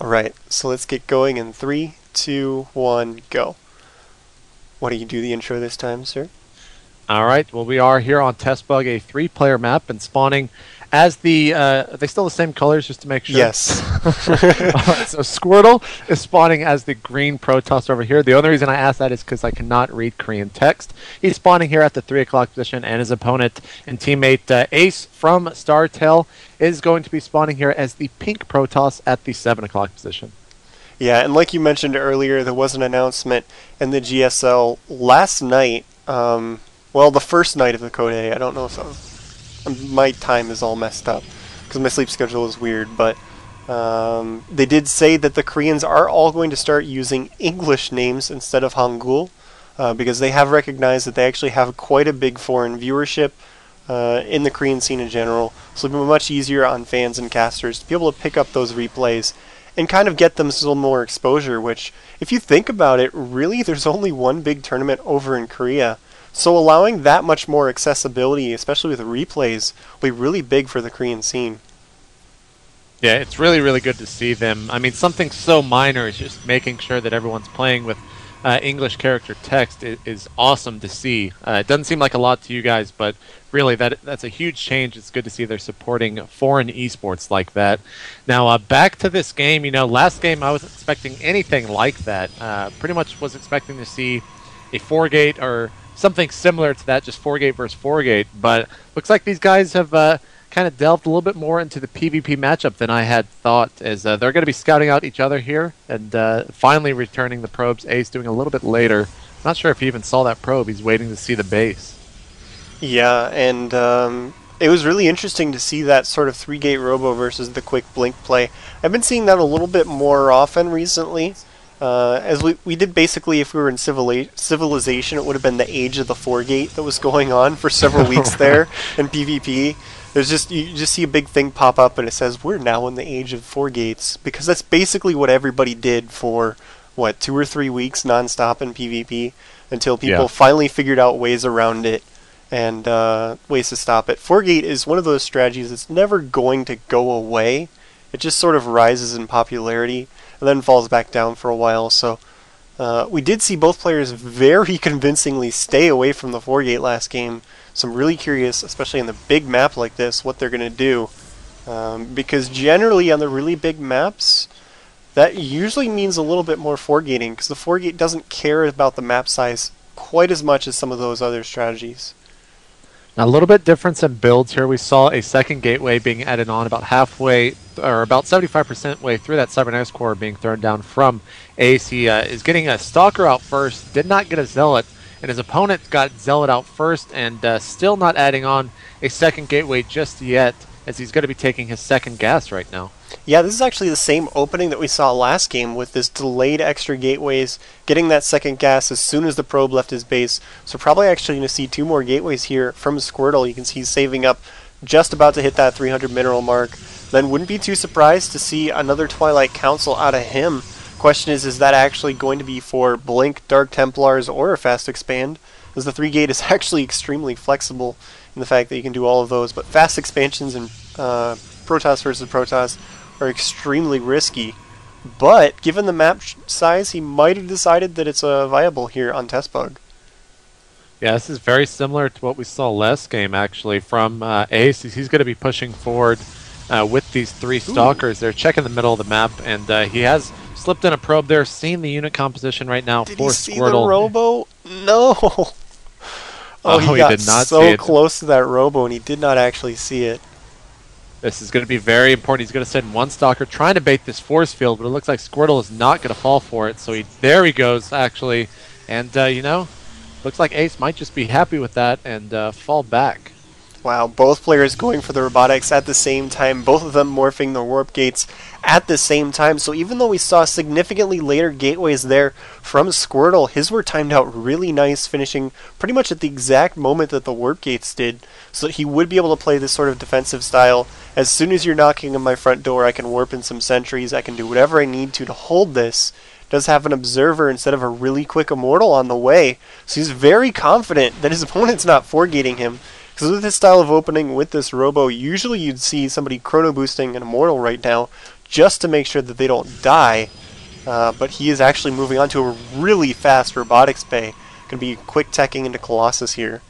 Alright, so let's get going in 3, 2, 1, go. Why don't you do the intro this time, sir? All right. Well, we are here on Test Bug, a three-player map, and spawning as the. Are they still the same colors, just to make sure? Yes. All right. So Squirtle is spawning as the green Protoss over here. The only reason I ask that is because I cannot read Korean text. He's spawning here at the 3 o'clock position, and his opponent and teammate Ace from STartale is going to be spawning here as the pink Protoss at the 7 o'clock position. Yeah, and like you mentioned earlier, there was an announcement in the GSL last night. Well, the first night of the Code A. I don't know if my time is all messed up because my sleep schedule is weird, but they did say that the Koreans are all going to start using English names instead of Hangul because they have recognized that they actually have quite a big foreign viewership in the Korean scene in general, so it'll be much easier on fans and casters to be able to pick up those replays and kind of get them some more exposure, which, if you think about it, really there's only one big tournament over in Korea. So allowing that much more accessibility, especially with replays, will be really big for the Korean scene. Yeah, it's really, really good to see them. I mean, something so minor as just making sure that everyone's playing with English character text is awesome to see. It doesn't seem like a lot to you guys, but really that's a huge change. It's good to see they're supporting foreign esports like that. Now, back to this game. You know, last game I wasn't expecting anything like that. Pretty much was expecting to see a 4-gate or something similar to that, just 4-gate versus 4-gate, but looks like these guys have kind of delved a little bit more into the PvP matchup than I had thought, as they're going to be scouting out each other here and finally returning the probes. Ace doing a little bit later. Not sure if he even saw that probe. He's waiting to see the base. Yeah, and it was really interesting to see that sort of 3-gate robo versus the quick blink play. I've been seeing that a little bit more often recently. As we did basically, if we were in Civilization, it would have been the age of the 4-gate that was going on for several weeks there in PvP. You just see a big thing pop up and it says, we're now in the age of 4-gates, because that's basically what everybody did for, what, 2 or 3 weeks non-stop in PvP, until people finally figured out ways around it and ways to stop it. 4-gate is one of those strategies that's never going to go away. It just sort of rises in popularity and then falls back down for a while. So we did see both players very convincingly stay away from the 4-gate last game. So I'm really curious, especially on the big map like this, what they're going to do. Because generally on the really big maps, that usually means a little bit more 4-gating, because the 4-gate doesn't care about the map size quite as much as some of those other strategies. Now, a little bit difference in builds here. We saw a second gateway being added on about halfway, or about 75% way through that cybernetics core being thrown down from Ace. He is getting a Stalker out first, did not get a Zealot, and his opponent got Zealot out first, and still not adding on a second gateway just yet, as he's going to be taking his second gas right now. Yeah, this is actually the same opening that we saw last game with this delayed extra gateways, getting that second gas as soon as the probe left his base. So probably actually going to see 2 more gateways here from Squirtle. You can see he's saving up, just about to hit that 300 mineral mark. Then wouldn't be too surprised to see another Twilight Council out of him. Question is that actually going to be for Blink, Dark Templars, or a Fast Expand? As the 3-gate is actually extremely flexible in the fact that you can do all of those, but fast expansions and Protoss versus Protoss are extremely risky. But given the map size, he might have decided that it's viable here on Test Bug. Yeah, this is very similar to what we saw last game, actually, from Ace. He's going to be pushing forward with these 3 Stalkers. They're checking the middle of the map, and he has slipped in a probe there, seeing the unit composition right now for Squirtle. Did he see the robo? No! Oh, he got did not see so it. close to that robo, and he did not actually see it. This is going to be very important. He's going to send 1 Stalker trying to bait this force field, but it looks like Squirtle is not going to fall for it. So there he goes, actually. And, you know, looks like Ace might just be happy with that and fall back. Wow, both players going for the robotics at the same time, both of them morphing the warp gates at the same time. So even though we saw significantly later gateways there from Squirtle, his were timed out really nice, finishing pretty much at the exact moment that the warp gates did. So that he would be able to play this sort of defensive style. As soon as you're knocking on my front door, I can warp in some sentries, I can do whatever I need to hold this. Does have an observer instead of a really quick immortal on the way. So he's very confident that his opponent's not 4-gating him. Because with this style of opening with this robo, usually you'd see somebody chrono boosting an immortal right now just to make sure that they don't die. But he is actually moving on to a really fast robotics bay. Going to be quick teching into Colossus here.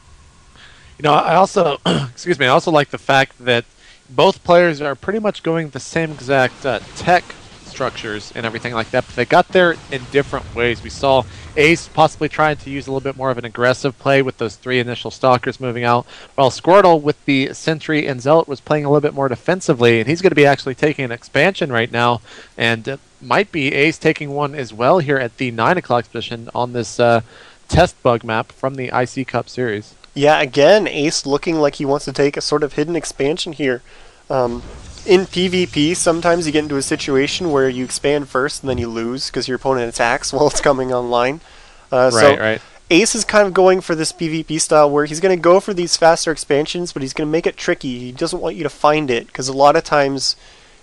You know, I also, excuse me, I also like the fact that both players are pretty much going the same exact tech structures and everything like that, but they got there in different ways. We saw Ace possibly trying to use a little bit more of an aggressive play with those 3 initial Stalkers moving out, while Squirtle with the Sentry and Zealot was playing a little bit more defensively, and he's going to be actually taking an expansion right now, and might be Ace taking one as well here at the 9 o'clock position on this test bug map from the IC Cup series. Yeah, again, Ace looking like he wants to take a sort of hidden expansion here. In PvP, sometimes you get into a situation where you expand first and then you lose because your opponent attacks while it's coming online. Right. Ace is kind of going for this PvP style where he's going to go for these faster expansions, but he's going to make it tricky. He doesn't want you to find it, because a lot of times,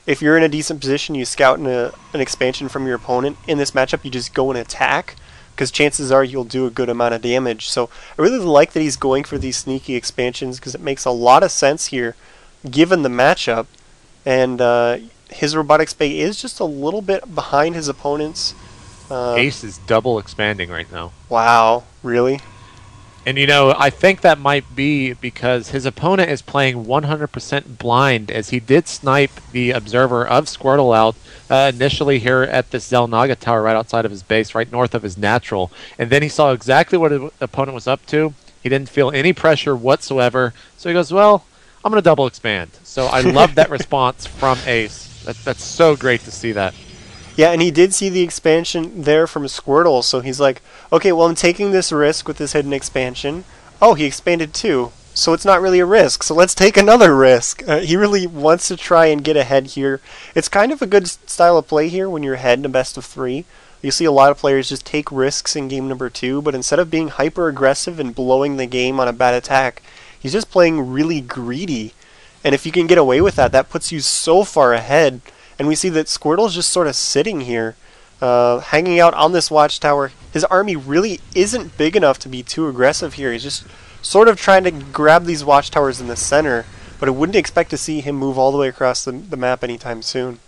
if you're in a decent position, you scout an expansion from your opponent. In this matchup, you just go and attack, because chances are you'll do a good amount of damage. So I really like that he's going for these sneaky expansions, because it makes a lot of sense here, given the matchup. And his robotics bay is just a little bit behind his opponent's. Ace is double expanding right now. Wow, really? And you know, I think that might be because his opponent is playing 100% blind, as he did snipe the observer of Squirtle out initially here at this Zelnaga tower right outside of his base, right north of his natural. And then he saw exactly what his opponent was up to. He didn't feel any pressure whatsoever. So he goes, well, I'm going to double expand. So I love that response from Ace. That's so great to see that. Yeah, and he did see the expansion there from Squirtle, so he's like, okay, well, I'm taking this risk with this hidden expansion. Oh, he expanded too, so it's not really a risk, so let's take another risk. He really wants to try and get ahead here. It's kind of a good style of play here when you're ahead in a best of 3. You see a lot of players just take risks in game number 2, but instead of being hyper-aggressive and blowing the game on a bad attack, he's just playing really greedy. And if you can get away with that, that puts you so far ahead. And we see that Squirtle's just sort of sitting here, hanging out on this watchtower. His army really isn't big enough to be too aggressive here. He's just sort of trying to grab these watchtowers in the center, but I wouldn't expect to see him move all the way across the map anytime soon.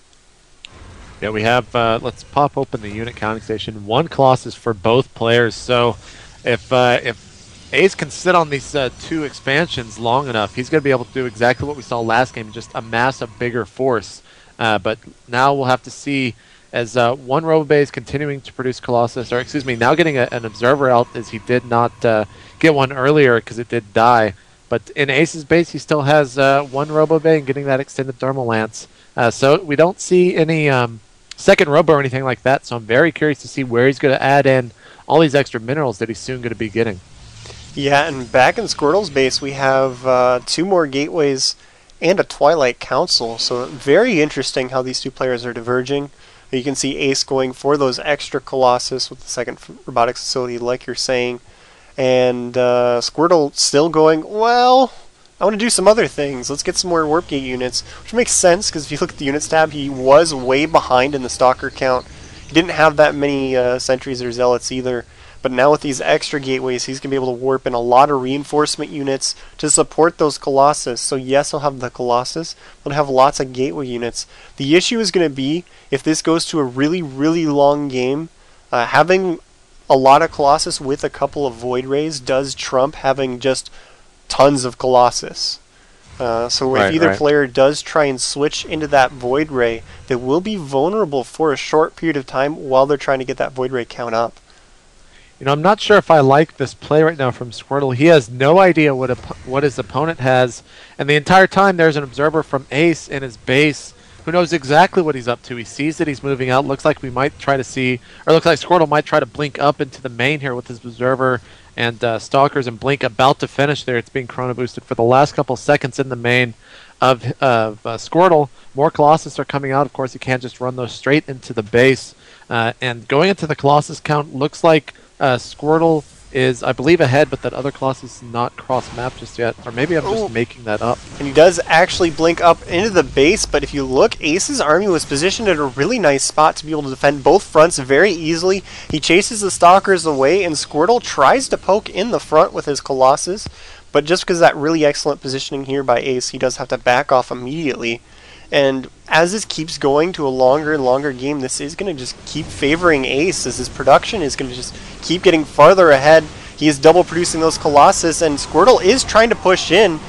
Yeah, we have, let's pop open the unit counting station. 1 Colossus for both players, so if Ace can sit on these 2 expansions long enough, he's going to be able to do exactly what we saw last game, just amass a bigger force. But now we'll have to see as 1 Robobay is continuing to produce Colossus, or excuse me, now getting an Observer out, as he did not get one earlier because it did die. But in Ace's base, he still has 1 Robobay and getting that extended Thermal Lance. So we don't see any second Robo or anything like that, so I'm very curious to see where he's going to add in all these extra minerals that he's soon going to be getting. Yeah, and back in Squirtle's base, we have 2 more gateways and a Twilight Council, so very interesting how these 2 players are diverging. You can see Ace going for those extra Colossus with the second robotics facility, like you're saying, and Squirtle still going, well, I want to do some other things. Let's get some more Warp Gate units, which makes sense, because if you look at the units tab, he was way behind in the Stalker count. He didn't have that many Sentries or Zealots either. But now with these extra gateways, he's going to be able to warp in a lot of reinforcement units to support those Colossus. So yes, he'll have the Colossus, but he'll have lots of gateway units. The issue is going to be, if this goes to a really, really long game, having a lot of Colossus with a couple of Void Rays does trump having just tons of Colossus. So if either player does try and switch into that Void Ray, they will be vulnerable for a short period of time while they're trying to get that Void Ray count up. You know, I'm not sure if I like this play right now from Squirtle. He has no idea what his opponent has, and the entire time there's an observer from Ace in his base who knows exactly what he's up to. He sees that he's moving out. Looks like we might try to see, or looks like Squirtle might try to blink up into the main here with his observer and Stalkers, and blink about to finish there. It's being chrono boosted for the last couple seconds in the main of Squirtle. More Colossus are coming out. Of course, you can't just run those straight into the base. And going into the Colossus count, looks like Squirtle is, I believe, ahead, but that other Colossus is not cross-map just yet. Or maybe I'm just making that up. And he does actually blink up into the base, but if you look, Ace's army was positioned at a really nice spot to be able to defend both fronts very easily. He chases the Stalkers away, and Squirtle tries to poke in the front with his Colossus, but just because of that really excellent positioning here by Ace, he does have to back off immediately. And as this keeps going to a longer and longer game, this is going to just keep favoring Ace, as his production is going to just keep getting farther ahead. He is double producing those Colossus, and Squirtle is trying to push in.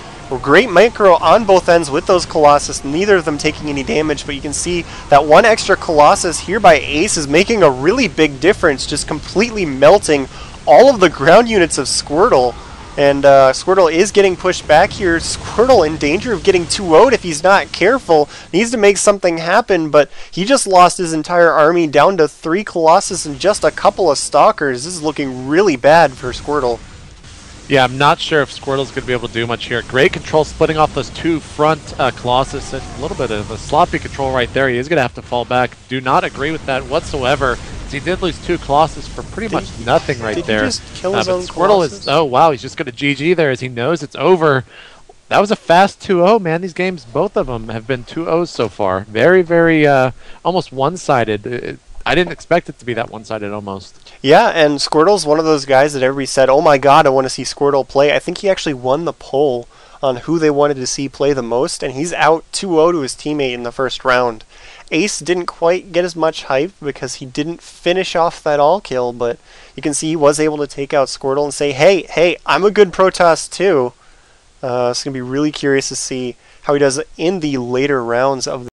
Great micro on both ends with those Colossus, neither of them taking any damage, but you can see that one extra Colossus here by Ace is making a really big difference, just completely melting all of the ground units of Squirtle. And Squirtle is getting pushed back here. Squirtle in danger of getting 2-0'd if he's not careful. Needs to make something happen, but he just lost his entire army down to 3 Colossus and just a couple of Stalkers. This is looking really bad for Squirtle. Yeah, I'm not sure if Squirtle's going to be able to do much here. Great control splitting off those 2 front Colossus. And a little bit of a sloppy control right there. He is going to have to fall back. Do not agree with that whatsoever. He did lose 2 Colossus for pretty much nothing right there. Did he just kill his own Squirtle Colossus? is... Oh, wow. He's just going to GG there as he knows it's over. That was a fast 2-0, man. These games, both of them, have been 2-0s so far. Very, very almost one-sided. I didn't expect it to be that one-sided almost. Yeah, and Squirtle's one of those guys that everybody said, oh my god, I want to see Squirtle play. I think he actually won the poll on who they wanted to see play the most, and he's out 2-0 to his teammate in the first round. Ace didn't quite get as much hype because he didn't finish off that all-kill, but you can see he was able to take out Squirtle and say, hey, I'm a good Protoss too. It's going to be really curious to see how he does in the later rounds of the